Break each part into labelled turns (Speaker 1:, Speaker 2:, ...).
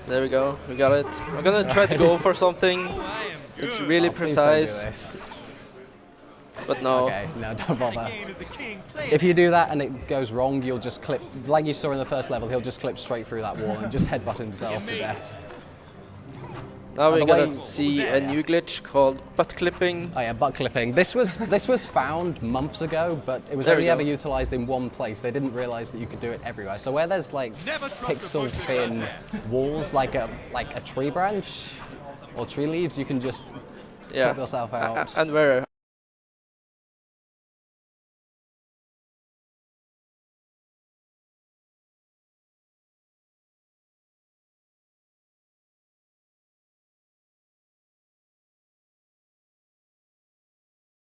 Speaker 1: There we go. We got it. I'm gonna try to go for something. It's really precise. But no.
Speaker 2: Okay, no, don't bother. If you do that and it goes wrong, you'll just clip, like you saw in the first level, he'll just clip straight through that wall and just headbutt himself to death.
Speaker 1: Now we're gonna see a new glitch called butt clipping.
Speaker 2: Oh yeah, butt clipping. This was found months ago, but it was only ever utilized in one place. They didn't realize that you could do it everywhere. So where there's like pixel thin walls, like a tree branch or tree leaves, you can just clip yourself out.
Speaker 1: And where?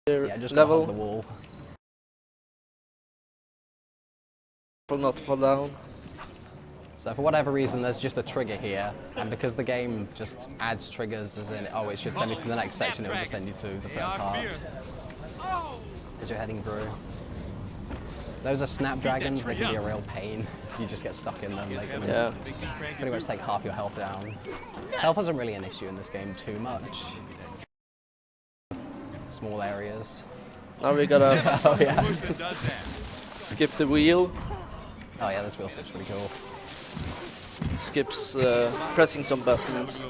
Speaker 2: Yeah, just
Speaker 1: level.
Speaker 2: on the wall.
Speaker 1: For not to fall down.
Speaker 2: So for whatever reason, there's just a trigger here, and because the game just adds triggers, as in, oh, it should send you to the next section, it will just send you to the third part as you're heading through. Those are snapdragons. They can be a real pain if you just get stuck in them. They can pretty much take half your health down. Health isn't really an issue in this game too much. Small areas.
Speaker 1: Now we gotta
Speaker 2: oh, yeah.
Speaker 1: skip the wheel.
Speaker 2: Oh yeah, this wheel skip's pretty cool.
Speaker 1: Skips pressing some buttons.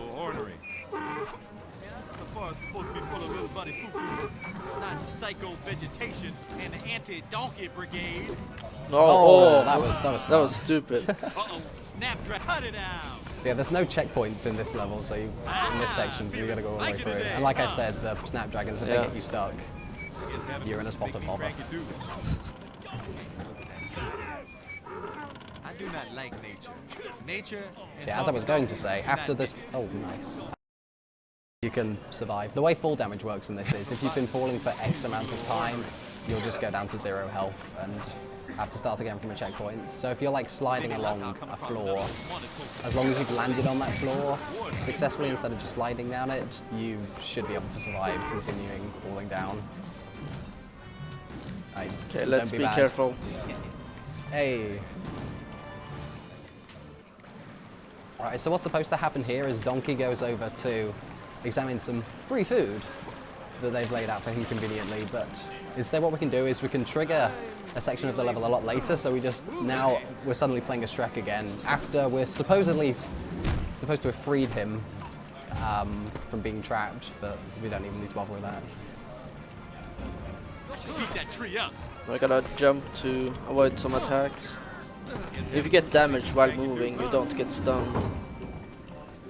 Speaker 2: Oh,
Speaker 1: that was stupid.
Speaker 2: So yeah, there's no checkpoints in this level, so in this section, so you gotta go all the way through. And like I said, the snapdragons, if they get you stuck, you're in a spot of bother.
Speaker 3: I do not like nature. Nature.
Speaker 2: So yeah, as I was going to say, after this, oh nice, you can survive. The way fall damage works in this is, if you've been falling for X amount of time, you'll just go down to 0 health and have to start again from a checkpoint. So if you're like sliding along a floor, as long as you've landed on that floor successfully instead of just sliding down it, you should be able to survive continuing falling down.
Speaker 1: Okay, let's be careful.
Speaker 2: Hey. Alright, so what's supposed to happen here is Donkey goes over to examine some free food that they've laid out for him conveniently, but instead what we can do is we can trigger a section of the level a lot later, so we're suddenly playing a Shrek again, after we're supposed to have freed him from being trapped, but we don't even need to bother with that.
Speaker 3: Beat that tree up.
Speaker 1: I gotta jump to avoid some attacks. If you get damaged while moving, you don't get stunned.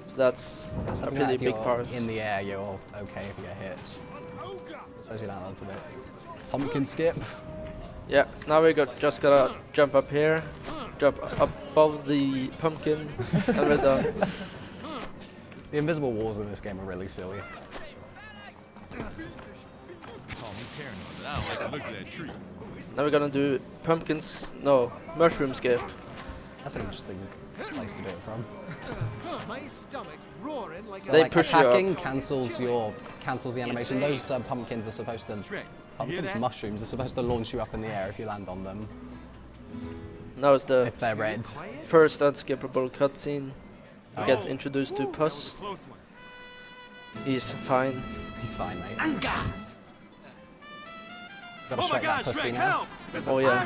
Speaker 1: So that's a pretty big part.
Speaker 2: In the air, you're okay if you get hit. Especially that a little bit. Pumpkin skip.
Speaker 1: Yeah, now we just gotta jump up here, jump above the pumpkin, and we're done.
Speaker 2: The invisible walls in this game are really silly.
Speaker 1: Now we're gonna do mushroom skip.
Speaker 2: That's an interesting place to do it from.
Speaker 1: They
Speaker 2: like
Speaker 1: push you up.
Speaker 2: attacking cancels the animation. Those pumpkins are supposed to, mushrooms are supposed to launch you up in the air if you land on them.
Speaker 1: Now it's the
Speaker 2: if they're red.
Speaker 1: first unskippable cutscene. We get introduced to Puss. He's fine.
Speaker 2: He's fine, mate. Gotta strike that pussy now.
Speaker 1: Oh yeah.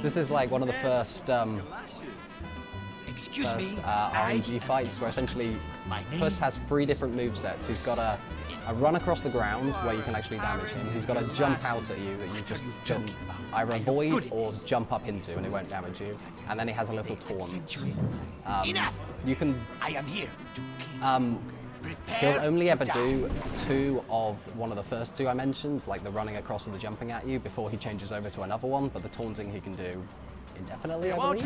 Speaker 2: This is like one of the first RNG fights where essentially Puss has 3 different movesets. He's got a run across the ground where you can actually damage him. He's got a jump out at you that you just can either avoid or jump up into and it won't damage you. And then he has a little taunt. You can. He'll only ever do 2 of one of the first 2 I mentioned, like the running across and the jumping at you, before he changes over to another one, but the taunting he can do indefinitely, I believe?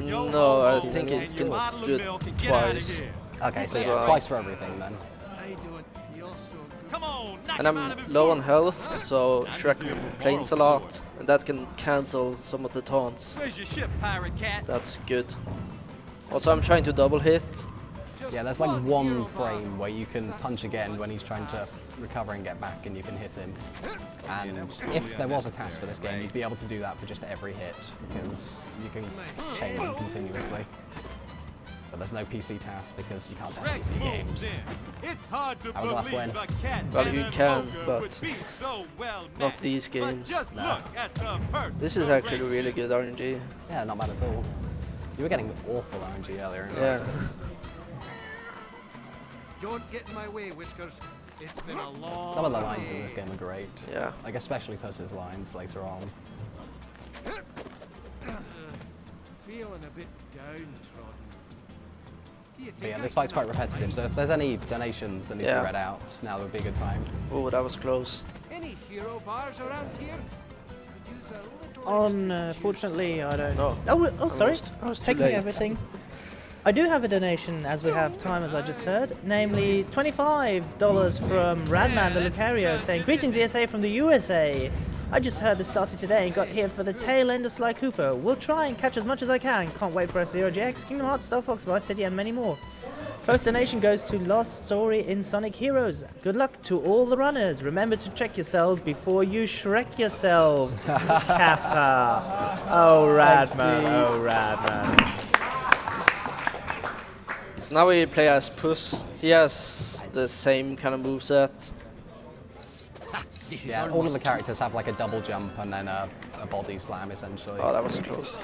Speaker 1: No, I think he can do it twice.
Speaker 2: Okay, so yeah, twice for everything then.
Speaker 1: And I'm low on health, so Shrek complains a lot, and that can cancel some of the taunts. That's good. Also, I'm trying to double hit.
Speaker 2: Yeah, there's like 1 frame where you can punch again when he's trying to recover and get back and you can hit him. And if there was a task for this game, you'd be able to do that for just every hit, because you can chain them continuously. But there's no PC task because you can't test PC games.
Speaker 3: It's hard to
Speaker 2: Hourglass win.
Speaker 3: believe a cat
Speaker 1: Well,
Speaker 3: and
Speaker 1: you
Speaker 3: an
Speaker 1: can,
Speaker 3: ogre
Speaker 1: but
Speaker 3: would be so well
Speaker 1: not
Speaker 3: matched.
Speaker 1: these
Speaker 3: But
Speaker 1: games.
Speaker 3: just look at the
Speaker 1: This is actually really good RNG.
Speaker 2: Yeah, not bad at all. You were getting awful RNG earlier.
Speaker 1: Yeah.
Speaker 3: Don't get in my way, Whiskers. It's been a long
Speaker 2: Some of the lines in this game are great.
Speaker 1: Yeah.
Speaker 2: Like especially Puss's lines later on.
Speaker 3: Feeling a bit downtrodden. Do you
Speaker 2: But
Speaker 3: think
Speaker 2: yeah,
Speaker 3: I
Speaker 2: this fight's
Speaker 3: can
Speaker 2: quite repetitive, so if there's any donations that need to
Speaker 1: Yeah.
Speaker 2: be read out, now would be a good time.
Speaker 1: Oh, that was close.
Speaker 3: Any hero bars around here? Could use a little
Speaker 4: Unfortunately, I don't.
Speaker 1: No.
Speaker 4: Oh, sorry.
Speaker 1: I was too
Speaker 4: Taking
Speaker 1: late.
Speaker 4: everything. I do have a donation, as we have time, as I just heard, namely $25 from Radman the Lucario, saying, "Greetings ESA from the USA. I just heard this started today and got here for the tail end of Sly Cooper. Will try and catch as much as I can. Can't wait for F-Zero GX, Kingdom Hearts, Star Fox, Vice City, and many more. First donation goes to Lost Story in Sonic Heroes. Good luck to all the runners. Remember to check yourselves before you Shrek yourselves." Kappa. Oh, Radman. Oh, Radman.
Speaker 1: So now we play as Puss. He has the same kind of moveset.
Speaker 2: Yeah, all of the characters have like a double jump and then a body slam essentially.
Speaker 1: Oh, that was close.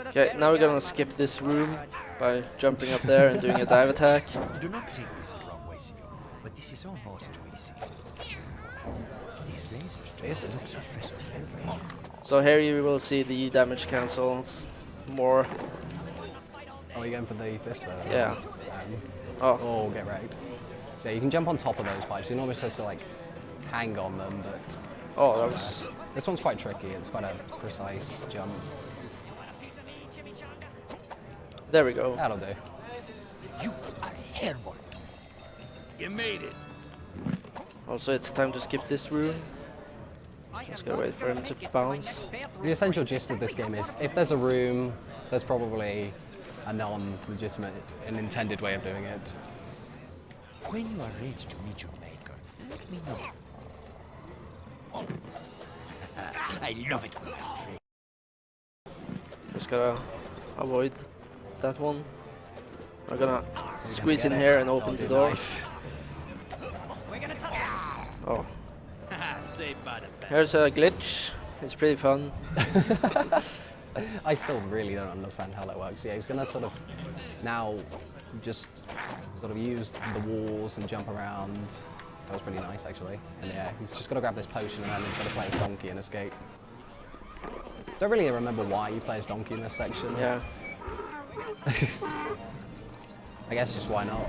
Speaker 1: Okay, now we're gonna skip this room by jumping up there and doing a dive attack.
Speaker 5: Do not take this the wrong way, Sio, but this is almost too easy. These lasers
Speaker 2: This is
Speaker 1: So here you will see the damage cancels more.
Speaker 2: Oh, you're going for this
Speaker 1: Yeah. Oh,
Speaker 2: Oh, get wrecked. So you can jump on top of those pipes. You're normally supposed to like hang on them, but
Speaker 1: oh, that was.
Speaker 2: this one's quite tricky. It's quite a precise jump.
Speaker 1: There we go.
Speaker 2: That'll do.
Speaker 5: You are airborne.
Speaker 3: You made it.
Speaker 1: Also, it's time to skip this room. Just gotta wait for him to bounce.
Speaker 2: The essential gist of this game is if there's a room, there's probably a non-legitimate and intended way of doing it.
Speaker 5: When you are ready to meet your maker, let me know. I love it when you are
Speaker 1: Just gotta avoid that one. I'm gonna squeeze in here and open the door.
Speaker 2: Nice.
Speaker 1: Oh,
Speaker 3: Saved by the bell.
Speaker 1: here's a glitch. It's pretty fun.
Speaker 2: I still really don't understand how that works. Yeah, he's gonna sort of now just sort of use the walls and jump around. That was pretty nice actually. And yeah, he's just gotta grab this potion and then he's gonna play as Donkey and escape. Don't really remember why you play as Donkey in this section.
Speaker 1: Yeah.
Speaker 2: I guess just why not?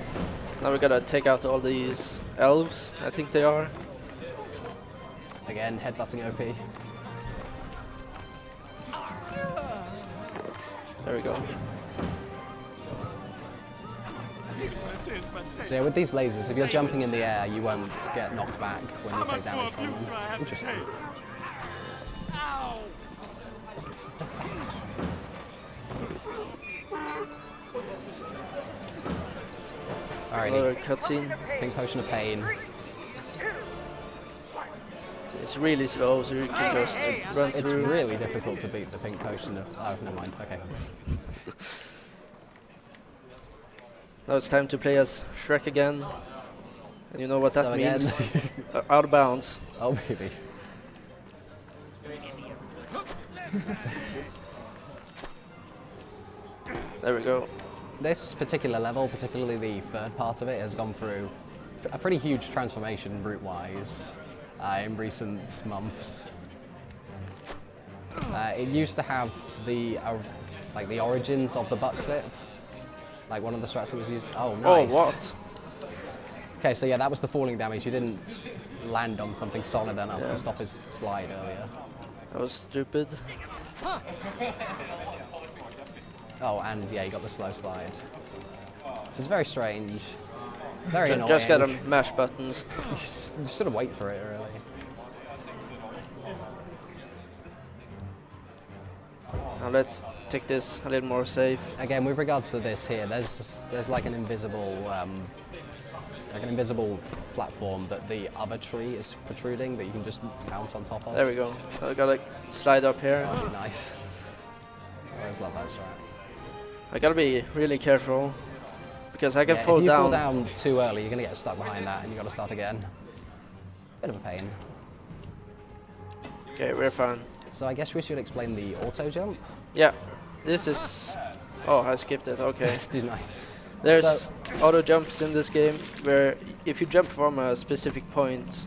Speaker 1: Now we gotta take out all these elves. I think they are.
Speaker 2: Again, headbutting OP.
Speaker 1: There we go.
Speaker 2: So yeah, with these lasers, if you're jumping in the air, you won't get knocked back when you take damage from them. Interesting.
Speaker 1: Another
Speaker 2: Alrighty,
Speaker 1: cutscene.
Speaker 2: pink potion of pain.
Speaker 1: It's really slow, so you can just run
Speaker 2: It's
Speaker 1: through.
Speaker 2: really difficult to beat the pink potion of. Oh, never mind. Okay.
Speaker 1: Now it's time to play as Shrek again. And you know what that
Speaker 2: So again.
Speaker 1: means. Out of bounds.
Speaker 2: Oh, baby.
Speaker 1: There we go.
Speaker 2: This particular level, particularly the third part of it, has gone through a pretty huge transformation route-wise in recent months. It used to have the like the origins of the butt clip, like one of the strats that was used. Oh, nice.
Speaker 1: Oh, what?
Speaker 2: Okay, so yeah, that was the falling damage. You didn't land on something solid enough
Speaker 1: Yeah.
Speaker 2: to stop his slide earlier.
Speaker 1: That was stupid.
Speaker 2: Oh, and yeah, you got the slow slide. Which is very strange. Very annoying.
Speaker 1: Just gotta mash buttons.
Speaker 2: You should have wait for it, really.
Speaker 1: Now let's take this a little more safe.
Speaker 2: Again, with regards to this here, there's like an invisible platform that the other tree is protruding that you can just bounce on top of.
Speaker 1: There we go. Now we gotta slide up here.
Speaker 2: That would be nice. I always love that strat.
Speaker 1: I gotta be really careful because I can
Speaker 2: Yeah,
Speaker 1: fall
Speaker 2: if you
Speaker 1: down.
Speaker 2: fall down too early, you're gonna get stuck behind that, and you gotta start again. Bit of a pain.
Speaker 1: Okay, we're fine.
Speaker 2: So I guess we should explain the auto jump.
Speaker 1: Yeah, this is. Oh, I skipped it. Okay.
Speaker 2: Nice.
Speaker 1: There's auto jumps in this game where if you jump from a specific point,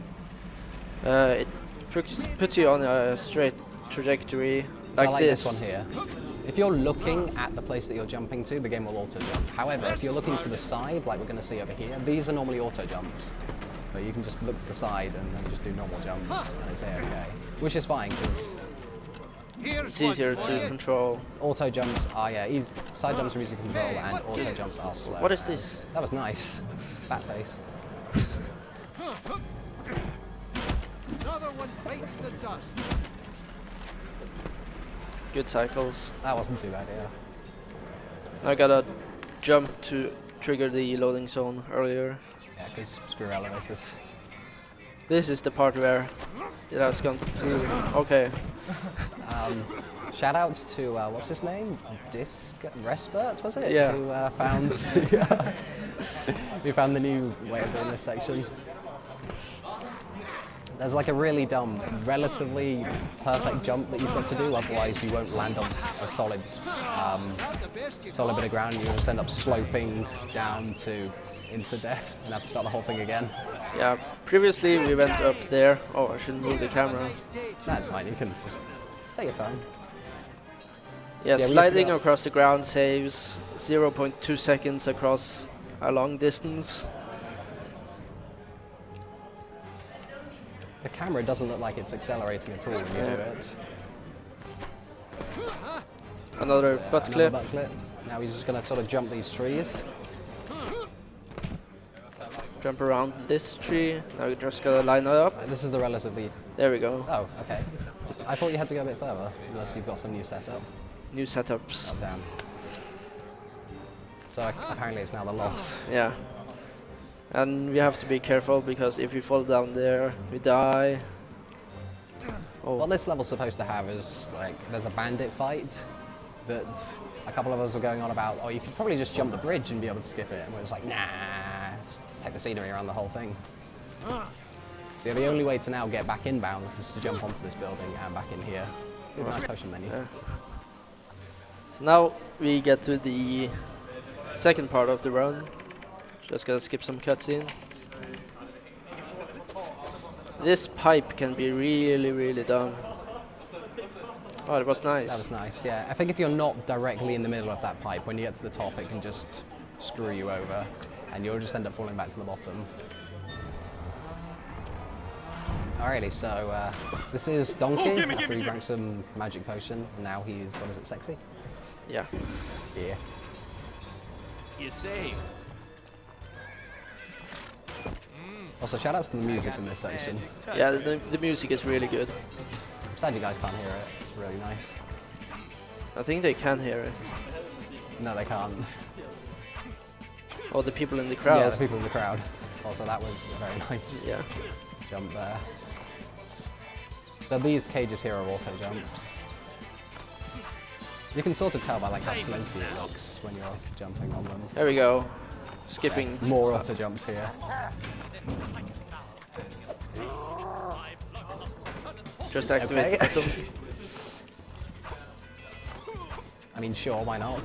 Speaker 1: it puts you on a straight trajectory
Speaker 2: So
Speaker 1: like
Speaker 2: I like
Speaker 1: this.
Speaker 2: this one here. If you're looking at the place that you're jumping to, the game will auto jump. However, if you're looking to the side, like we're going to see over here, these are normally auto jumps. But you can just look to the side and then just do normal jumps, and it's okay. Which is fine, because
Speaker 1: It's easier to control.
Speaker 2: auto jumps are, side jumps are easy to control, and auto jumps are slow.
Speaker 1: What is this?
Speaker 2: That was nice. Bat face.
Speaker 3: Another one bites the dust.
Speaker 1: Good cycles.
Speaker 2: That wasn't too bad, yeah.
Speaker 1: I gotta jump to trigger the loading zone earlier.
Speaker 2: Yeah, because screw elevators.
Speaker 1: This is the part where it has gone through. Okay.
Speaker 2: Shout outs to, what's his name? Respert, was it?
Speaker 1: Yeah.
Speaker 2: Who found, who found the new way of doing this section. There's like a really dumb, relatively perfect jump that you've got to do, otherwise you won't land on a solid, solid bit of ground, and you'll just end up sloping down to instant death and have to start the whole thing again.
Speaker 1: Yeah, previously we went up there. Oh, I shouldn't move the camera.
Speaker 2: That's fine, you can just take your time.
Speaker 1: Yeah,
Speaker 2: we used to
Speaker 1: sliding
Speaker 2: go-
Speaker 1: across the ground saves 0.2 seconds across a long distance.
Speaker 2: The camera doesn't look like it's accelerating at all when you do
Speaker 1: Yeah.
Speaker 2: it.
Speaker 1: Another butt
Speaker 2: Another
Speaker 1: clip.
Speaker 2: butt clip. Now he's just going to sort of jump these trees.
Speaker 1: Jump around this tree. Now you just gotta line it up.
Speaker 2: This is the relatively...
Speaker 1: There we go.
Speaker 2: Oh, okay. I thought you had to go a bit further, unless you've got some new setup.
Speaker 1: New setups.
Speaker 2: Damn. So apparently it's now the loss.
Speaker 1: Yeah. And we have to be careful because if we fall down there, we die. Oh,
Speaker 2: What this level's supposed to have is, like, there's a bandit fight that a couple of us were going on about, oh, you could probably just jump the bridge and be able to skip it. And we was like, nah, just take the scenery around the whole thing. So yeah, the only way to now get back in bounds is to jump onto this building and back in here. Good, nice potion menu.
Speaker 1: Yeah. So now we get to the second part of the run. Just gotta skip some cutscenes. This pipe can be really, really dumb. Oh, it was nice.
Speaker 2: That was nice, yeah. I think if you're not directly in the middle of that pipe, when you get to the top, it can just screw you over, and you'll just end up falling back to the bottom. Alrighty, so this is Donkey, after he drank some magic potion, and now he's, what is it, sexy?
Speaker 1: Yeah.
Speaker 2: Yeah.
Speaker 5: You saved.
Speaker 2: Also, shout outs to the music in this section.
Speaker 1: Yeah, the music is really good.
Speaker 2: I'm sad you guys can't hear it, it's really nice.
Speaker 1: I think they can hear it.
Speaker 2: No, they can't.
Speaker 1: Or the people in the crowd.
Speaker 2: Yeah, the people in the crowd. Also, that was a very nice
Speaker 1: Yeah.
Speaker 2: jump there. So these cages here are auto jumps. You can sort of tell by like how floaty it looks when you're jumping on them.
Speaker 1: There we go. Skipping.
Speaker 2: More auto jumps here.
Speaker 1: Just activate
Speaker 2: Okay.
Speaker 1: the button.
Speaker 2: I mean, sure, why not?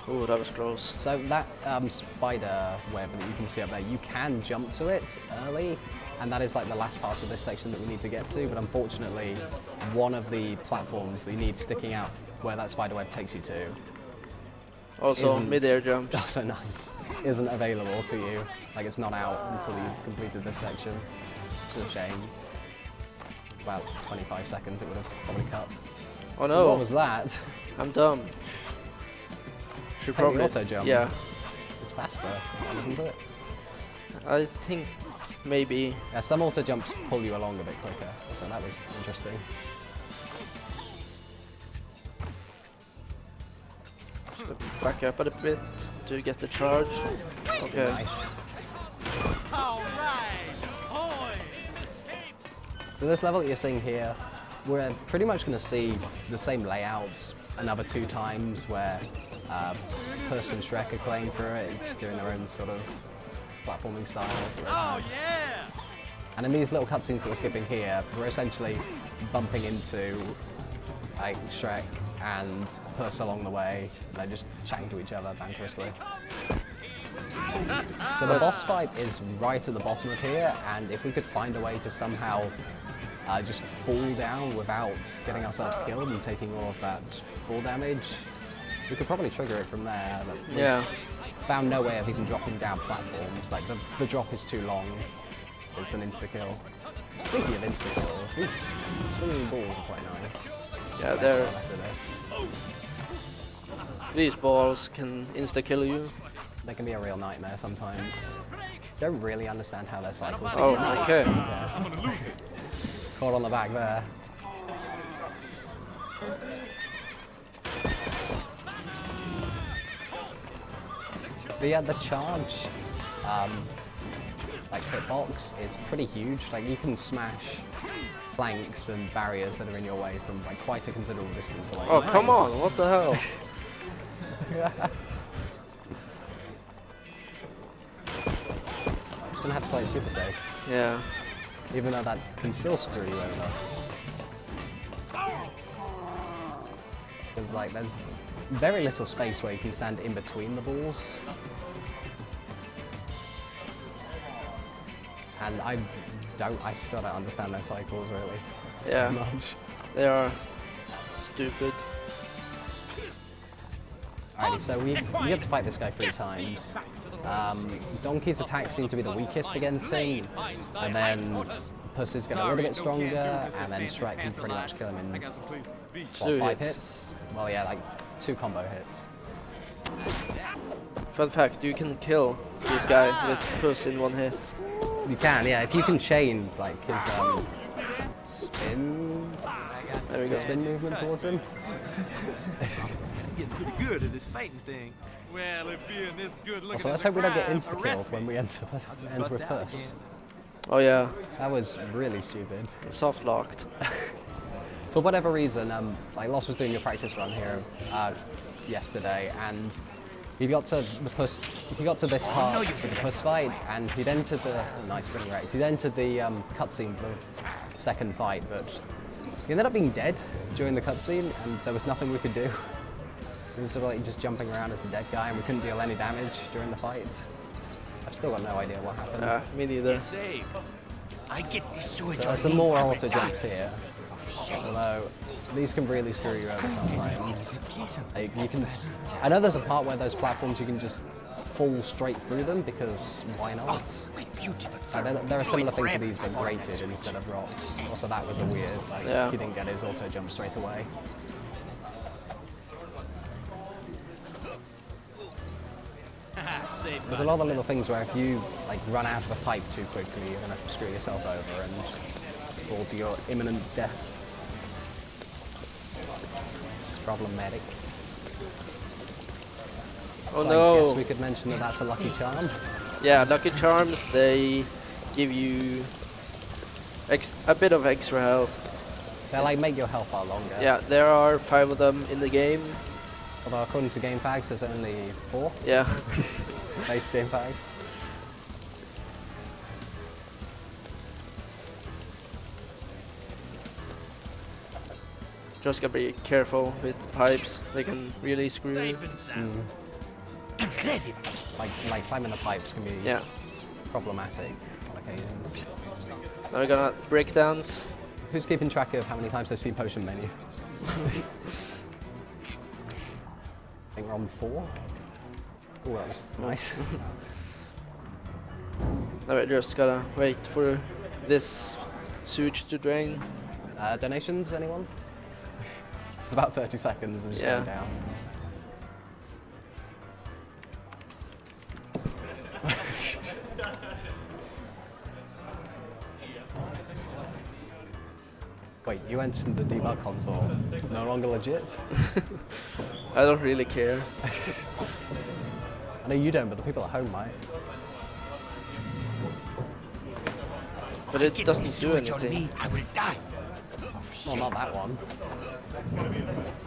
Speaker 1: Oh, that was close.
Speaker 2: So that spider web that you can see up there, you can jump to it early, and that is like the last part of this section that we need to get to, but unfortunately, one of the platforms that you need sticking out where that spider web takes you to
Speaker 1: Also,
Speaker 2: isn't-
Speaker 1: mid-air jumps.
Speaker 2: so nice, isn't available to you. Like, it's not out until you've completed this section. It's a shame. About 25 seconds it would have probably cut.
Speaker 1: Oh no,
Speaker 2: What was that?
Speaker 1: I'm dumb. Should
Speaker 2: Hey, the
Speaker 1: probably
Speaker 2: auto jump.
Speaker 1: Yeah,
Speaker 2: It's faster, isn't it?
Speaker 1: I think maybe.
Speaker 2: Yeah, some auto jumps pull you along a bit quicker, so that was interesting.
Speaker 1: Should back up a bit to get the charge. Okay.
Speaker 2: Nice. So this level that you're seeing here, we're pretty much going to see the same layouts another 2 times where Puss and Shrek are playing through it, it's doing their own sort of platforming styles. Oh yeah! And in these little cutscenes that we're skipping here, we're essentially bumping into like Shrek and Puss along the way. They're just chatting to each other banterously. So the boss fight is right at the bottom of here, and if we could find a way to somehow just fall down without getting ourselves killed and taking all of that fall damage, we could probably trigger it from there. But
Speaker 1: Yeah.
Speaker 2: found no way of even dropping down platforms. Like the drop is too long. It's an insta-kill. Speaking of insta-kills, these swinging balls are quite nice.
Speaker 1: Yeah, they're... These balls can insta-kill you.
Speaker 2: They can be a real nightmare sometimes. Don't really understand how their cycles
Speaker 1: Oh,
Speaker 2: work.
Speaker 1: okay.
Speaker 2: Yeah. Caught on the back there. The charge, like hitbox, is pretty huge. Like you can smash flanks and barriers that are in your way from like quite a considerable distance away.
Speaker 1: Oh, come on, what the hell?
Speaker 2: I'm just gonna have to play it super safe,
Speaker 1: Yeah.
Speaker 2: even though that can still screw you over. Because like there's very little space where you can stand in between the balls. And I still don't understand their cycles really
Speaker 1: Yeah.
Speaker 2: too much.
Speaker 1: They are stupid.
Speaker 2: Alrighty, so we get to fight this guy 3 times. Donkey's attacks seem to be the weakest against him, and then Puss is getting a little bit stronger, and then Shrek can pretty much kill him in what, 5 hits? Well, yeah, like 2 combo hits.
Speaker 1: Fun fact, you can kill this guy with Puss in 1 hit.
Speaker 2: You can, yeah, if you can chain like his spin,
Speaker 1: There we go.
Speaker 2: spin movement towards him.
Speaker 3: Getting pretty good at this fighting thing. Well, if being this good looking
Speaker 2: Also, let's hope we don't get insta-killed when we enter with Puss.
Speaker 1: Oh yeah,
Speaker 2: That was really stupid.
Speaker 1: soft locked.
Speaker 2: For whatever reason, like Lost was doing a practice run here yesterday, and he got to this part of the Puss fight, and he'd entered the nice spinning Rex. He'd entered the cutscene for the second fight, but he ended up being dead during the cutscene, and there was nothing we could do. He was sort of like just jumping around as a dead guy, and we couldn't deal any damage during the fight. I've still got no idea what happened.
Speaker 1: Me neither.
Speaker 5: I get this
Speaker 2: So
Speaker 5: sewage
Speaker 2: there's some more auto jumps here. Although these can really screw you over sometimes. Like you can, I know there's a part where those platforms you can just fall straight through them because why not? There are similar things to these but grated instead of rocks. Also that was a weird, like
Speaker 1: Yeah.
Speaker 2: he didn't get his auto jump straight away. There's a lot of little things where if you like run out of a pipe too quickly, you're gonna screw yourself over and fall to your imminent death. It's problematic.
Speaker 1: Oh
Speaker 2: So I
Speaker 1: no.
Speaker 2: guess we could mention that that's a lucky charm.
Speaker 1: Yeah, Lucky Charms, they give you a bit of extra health.
Speaker 2: They like make your health bar longer.
Speaker 1: Yeah, there are 5 of them in the game.
Speaker 2: Although according to GameFAQs, there's only 4
Speaker 1: Yeah.
Speaker 2: based GameFAQs.
Speaker 1: Just gotta be careful with pipes. They can really screw you.
Speaker 2: Like climbing the pipes can be
Speaker 1: Yeah.
Speaker 2: problematic on occasions.
Speaker 1: Now we're gonna break dance.
Speaker 2: Who's keeping track of how many times they've seen potion menu? I think we're on 4. Oh, that was nice.
Speaker 1: Now we just gotta wait for this sewage to drain.
Speaker 2: Donations, anyone? It's about 30 seconds and just
Speaker 1: Yeah.
Speaker 2: going down. Wait, you entered the debug console. No longer legit?
Speaker 1: I don't really care.
Speaker 2: I know you don't, but the people at home might.
Speaker 1: But it doesn't
Speaker 5: Get
Speaker 1: do
Speaker 5: switch on
Speaker 1: anything.
Speaker 5: me, I will die.
Speaker 2: Well, not that one.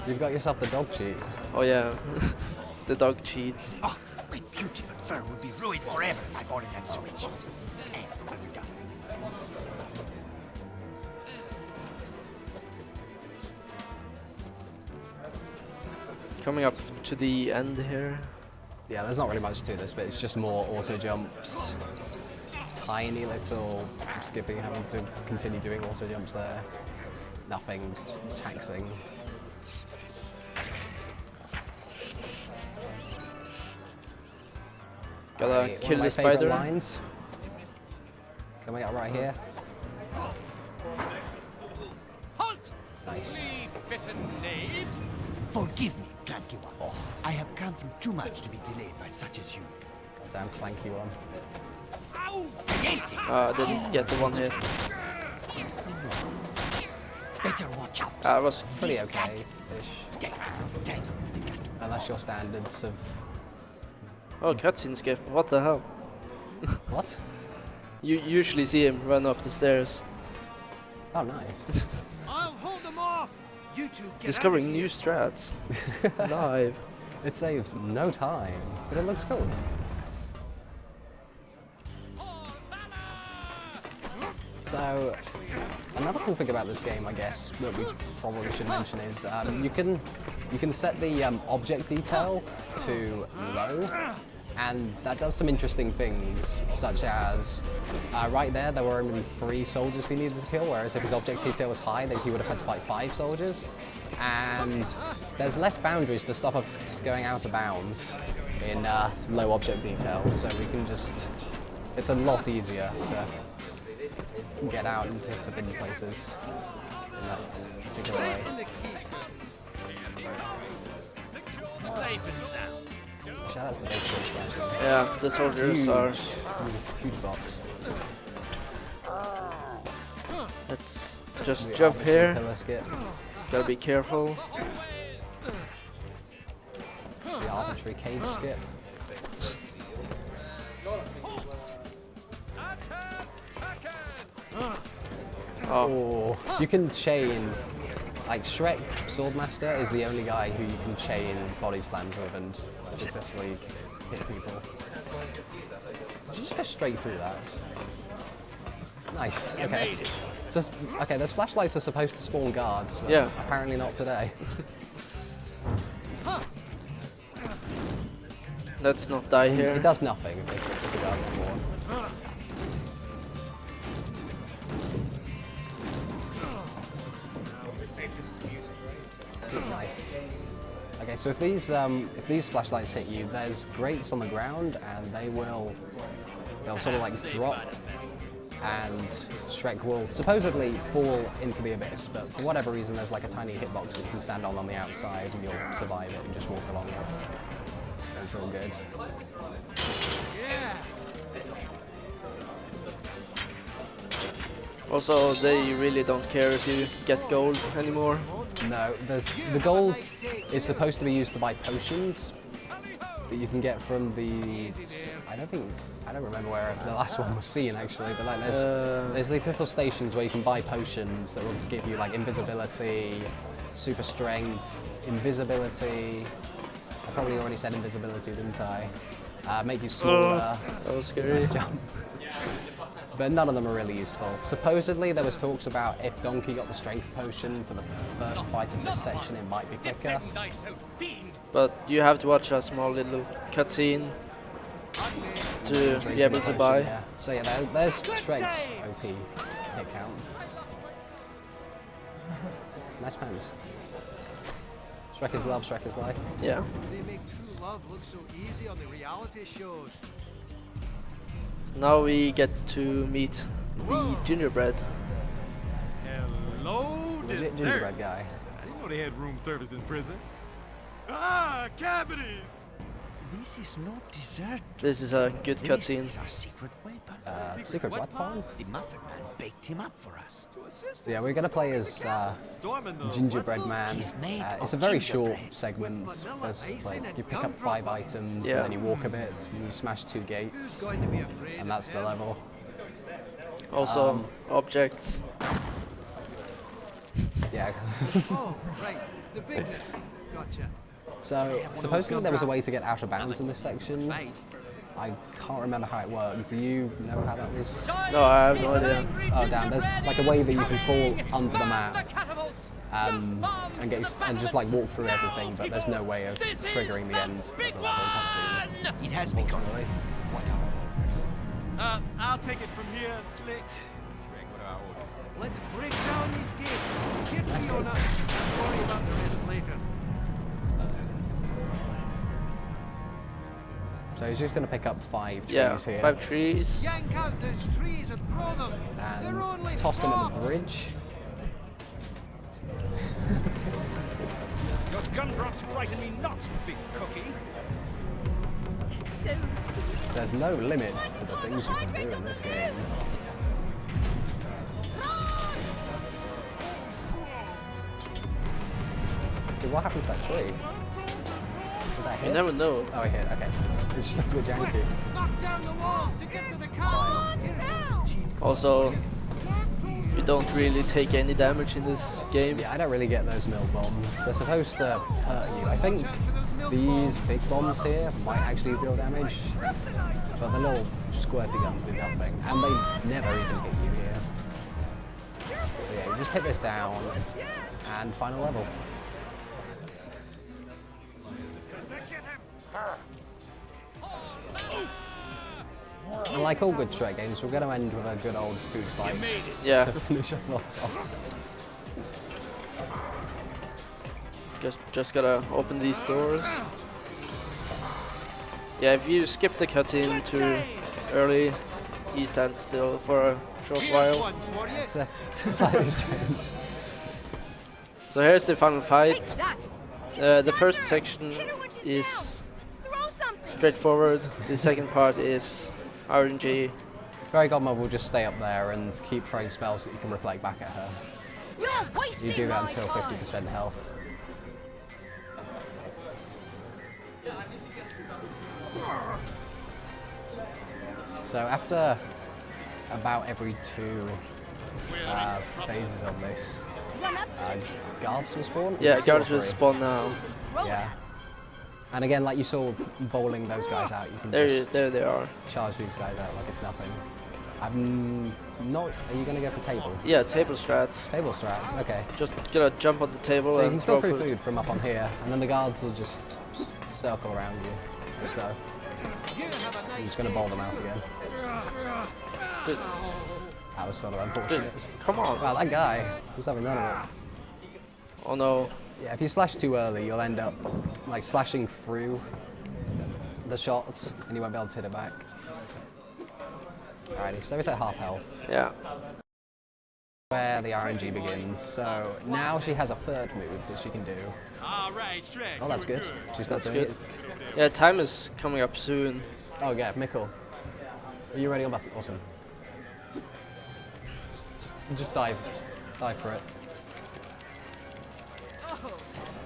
Speaker 2: You've got yourself the dog cheat.
Speaker 1: Oh yeah, the dog cheats.
Speaker 5: Oh, my beautiful fur will be ruined forever if I fall in that switch. And I will die.
Speaker 1: Coming up to the end here.
Speaker 2: Yeah, there's not really much to this, but it's just more auto jumps. Tiny little skipping, having to continue doing auto jumps there. Nothing taxing.
Speaker 1: Gotta
Speaker 2: Right,
Speaker 1: kill
Speaker 2: one
Speaker 1: the
Speaker 2: of my favourite
Speaker 1: spider.
Speaker 2: lines. Coming up right here.
Speaker 6: Halt!
Speaker 2: Nice.
Speaker 6: Flea-bitten knave.
Speaker 5: Forgive me, Clanky One.
Speaker 2: Oh.
Speaker 5: I have come through too much to be delayed by such as you.
Speaker 2: Goddamn clanky one.
Speaker 5: Ow!
Speaker 1: I didn't get the one hit.
Speaker 5: Better watch out.
Speaker 1: It was
Speaker 2: Pretty
Speaker 5: This
Speaker 2: okay.
Speaker 5: cat- Dang, dang, the cat.
Speaker 2: Unless your standards of
Speaker 1: oh, cutscene skip. What the hell?
Speaker 2: what?
Speaker 1: You usually see him run up the stairs.
Speaker 2: Oh, nice.
Speaker 3: I'll hold them off. You two get
Speaker 1: Discovering
Speaker 3: out of
Speaker 1: new
Speaker 3: here.
Speaker 1: strats. Live.
Speaker 2: It saves no time, but it looks cool. So, another cool thing about this game, I guess, that we probably should mention is you can set the object detail to low, and that does some interesting things, such as right there were only 3 soldiers he needed to kill, whereas if his object detail was high, then he would have had to fight 5 soldiers. And there's less boundaries to stop us going out of bounds in low object detail, so we can just, it's a lot easier to get out into forbidden places in that particular way.
Speaker 6: Safe and sound.
Speaker 2: Shout out to the baseball slash.
Speaker 1: Yeah, the soldiers are.
Speaker 2: Huge box.
Speaker 1: Let's just
Speaker 2: The
Speaker 1: jump
Speaker 2: arbitrary
Speaker 1: here.
Speaker 2: pillar skip,
Speaker 1: Gotta be careful.
Speaker 2: the arbitrary cage skip.
Speaker 1: Oh,
Speaker 2: Or you can chain, like Shrek Swordmaster is the only guy who you can chain body slams with and successfully hit people. Just go straight through that. Nice. Okay. So, okay, those flashlights are supposed to spawn guards, but
Speaker 1: Yeah.
Speaker 2: apparently not today.
Speaker 1: let's not die
Speaker 2: It
Speaker 1: here.
Speaker 2: does nothing if the guards spawn. Nice. Okay, so if these flashlights hit you, there's grates on the ground, and they'll sort of like drop, and Shrek will supposedly fall into the abyss, but for whatever reason there's like a tiny hitbox that you can stand on the outside, and you'll survive it and just walk along it. And it's all good.
Speaker 1: Also, they really don't care if you get gold anymore.
Speaker 2: No, the gold is supposed to be used to buy potions that you can get from the. I don't remember where the last one was seen actually, but like there's these little stations where you can buy potions that will give you like invisibility, super strength, invisibility. I probably already said invisibility, didn't I? Make you smaller.
Speaker 1: That was scary.
Speaker 2: Jump. But none of them are really useful. Supposedly there was talks about if Donkey got the strength potion for the first fight of this section, it might be quicker.
Speaker 6: Nice old fiend.
Speaker 1: But you have to watch a small little cutscene to be able to buy.
Speaker 2: Yeah. So yeah, there's Shrek's OP hit count. Nice pants. Shrek is love, Shrek is life.
Speaker 1: Yeah.
Speaker 3: They make true love look so easy on the reality shows.
Speaker 1: Now we get to meet the gingerbread.
Speaker 7: Hello,
Speaker 2: Legit gingerbread guy.
Speaker 7: I didn't know they had room service in prison. Ah, cavities!
Speaker 5: This is not dessert.
Speaker 1: This is a good
Speaker 5: This
Speaker 1: cutscene.
Speaker 5: is our secret weapon.
Speaker 2: Secret weapon?
Speaker 5: The Muffin Man baked him up for us.
Speaker 2: So yeah, we're gonna play as
Speaker 7: Storming the
Speaker 2: Gingerbread Man.
Speaker 5: He's made
Speaker 2: It's a
Speaker 5: of
Speaker 2: very short
Speaker 5: gingerbread.
Speaker 2: segment. There's like you pick up 5 items
Speaker 1: Yeah.
Speaker 2: and then you walk a bit and you smash 2 gates
Speaker 3: Going to be afraid
Speaker 2: and that's
Speaker 3: of
Speaker 2: the
Speaker 3: him.
Speaker 2: level.
Speaker 1: Also, objects.
Speaker 2: Yeah.
Speaker 3: Oh, right. The bigness. Gotcha.
Speaker 2: So, supposedly there was a way to get out of bounds in this section. I can't remember how it worked. Do you know how that was?
Speaker 1: No, I have no idea.
Speaker 2: Oh damn, there's like a way that you can fall under the map and just like walk through everything, but there's no way of triggering the end of the level cutscene.
Speaker 5: It has begun.
Speaker 2: Unfortunately.
Speaker 5: What are orders?
Speaker 7: I'll take it from here, Slick. Shrek, what are our orders?
Speaker 3: Let's break down these gates. Get me on up. Worry about the rest later.
Speaker 2: So he's just going to pick up 5 trees
Speaker 1: Yeah,
Speaker 2: here
Speaker 1: 5 trees.
Speaker 3: Yank out those trees and throw them. They're only
Speaker 2: and toss them at the
Speaker 3: bombs.
Speaker 2: bridge.
Speaker 6: Your gumdrops frighten me not, big cookie.
Speaker 8: So sweet.
Speaker 2: There's no limit to the things you can do in this game. Dude, what happened to that tree? Did that hit?
Speaker 1: You never know.
Speaker 2: Oh, it hit, okay. It's just a bit janky.
Speaker 3: Knock down the walls to get to the castle. Here's some cheap.
Speaker 1: Also, you don't really take any damage in this game.
Speaker 2: Yeah, I don't really get those mill bombs. They're supposed to hurt you. I think these big bombs here might actually deal damage, but the little squirty guns do nothing, and they never even hit you here. So yeah, you just hit this down, and final level. And like all good Shrek games, we're going to end with a good old food fight
Speaker 1: Yeah,
Speaker 2: to finish us off.
Speaker 1: just gotta open these doors. Yeah, if you skip the cutscene too early, he stands still for a short while.
Speaker 2: It's slightly strange.
Speaker 1: So here's the final
Speaker 8: Take
Speaker 1: fight.
Speaker 8: that.
Speaker 1: The first section
Speaker 8: Hit her when she's
Speaker 1: is
Speaker 8: down. Throw something.
Speaker 1: straightforward. The second part is RNG.
Speaker 2: Fairy Godmother will just stay up there and keep throwing spells that you can reflect back at her.
Speaker 8: You're wasting
Speaker 2: You do that
Speaker 8: my
Speaker 2: until
Speaker 8: time.
Speaker 2: 50% health. So after about every 2 phases of this,
Speaker 8: Run up to the
Speaker 2: guards will spawn? Is
Speaker 1: Yeah,
Speaker 2: it 2 or
Speaker 1: guards will
Speaker 2: 3?
Speaker 1: spawn now.
Speaker 8: road.
Speaker 2: Yeah. And again, like you saw bowling those guys out, you can
Speaker 1: There
Speaker 2: just
Speaker 1: they are.
Speaker 2: charge these guys out like it's nothing. I'm not... Are you going to go for table?
Speaker 1: Yeah, table strats.
Speaker 2: Table strats, okay.
Speaker 1: Just gonna jump on the table
Speaker 2: So you
Speaker 1: and
Speaker 2: can still
Speaker 1: throw
Speaker 2: throw
Speaker 1: food.
Speaker 2: food from up on here, and then the guards will just circle around you, like so. I'm just going to bowl them out again.
Speaker 1: Dude,
Speaker 2: That was sort of
Speaker 1: dude,
Speaker 2: unfortunate.
Speaker 1: come on.
Speaker 2: Wow, that guy was having none of it.
Speaker 1: Oh no.
Speaker 2: Yeah, if you slash too early, you'll end up like slashing through the shots, and you won't be able to hit it back. Alrighty, so it's at half health,
Speaker 1: Yeah.
Speaker 2: where the RNG begins. So now she has a third move that she can do.
Speaker 7: All right, Shrek.
Speaker 2: Oh, that's good. She's not
Speaker 1: That's
Speaker 2: doing
Speaker 1: good.
Speaker 2: it.
Speaker 1: Yeah, time is coming up soon.
Speaker 2: Oh yeah, Mikkel. Are you ready on that? Awesome. Just dive for it.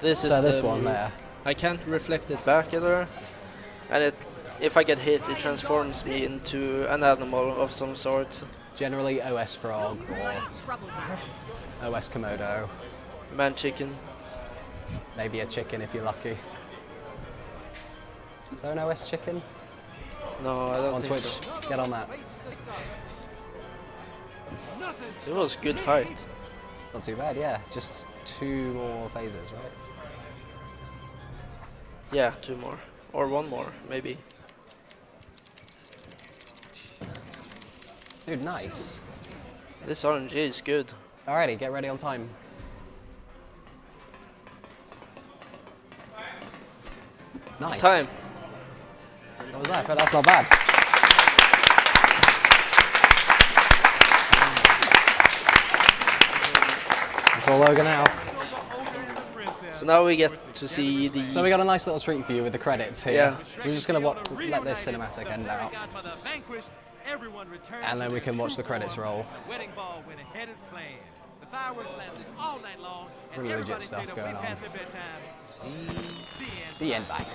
Speaker 1: This is
Speaker 2: So
Speaker 1: the
Speaker 2: this one
Speaker 1: move.
Speaker 2: there.
Speaker 1: I can't reflect it back either, and if I get hit, it transforms me into an animal of some sort.
Speaker 2: Generally OS Frog or
Speaker 8: Trouble there.
Speaker 2: OS Komodo.
Speaker 1: Man chicken.
Speaker 2: Maybe a chicken if you're lucky. Is there an OS chicken?
Speaker 1: No, I don't
Speaker 2: On
Speaker 1: think
Speaker 2: Twitch,
Speaker 1: so.
Speaker 2: get on that.
Speaker 1: It was a good fight.
Speaker 2: It's not too bad, yeah. Just 2 more phases, right?
Speaker 1: Yeah, 2 more. Or 1 more, maybe.
Speaker 2: Dude, nice.
Speaker 1: This RNG is good.
Speaker 2: Alrighty, get ready on time. Nice.
Speaker 1: Time.
Speaker 2: What was that? But that's not bad. That's all over now.
Speaker 1: So now we get to see the...
Speaker 2: So we got a nice little treat for you with the credits here.
Speaker 1: Yeah.
Speaker 2: We're just gonna let this cinematic end out,
Speaker 7: Godmother vanquished, everyone returned
Speaker 2: and then
Speaker 7: to
Speaker 2: we
Speaker 7: their
Speaker 2: can watch the
Speaker 7: true
Speaker 2: credits
Speaker 7: form.
Speaker 2: roll.
Speaker 7: The wedding ball went ahead as planned. The fireworks lasted all night long, and
Speaker 2: Pretty legit
Speaker 7: everybody
Speaker 2: stuff
Speaker 7: stayed up
Speaker 2: going
Speaker 7: way
Speaker 2: on.
Speaker 7: past their bedtime. The end.
Speaker 2: The end back.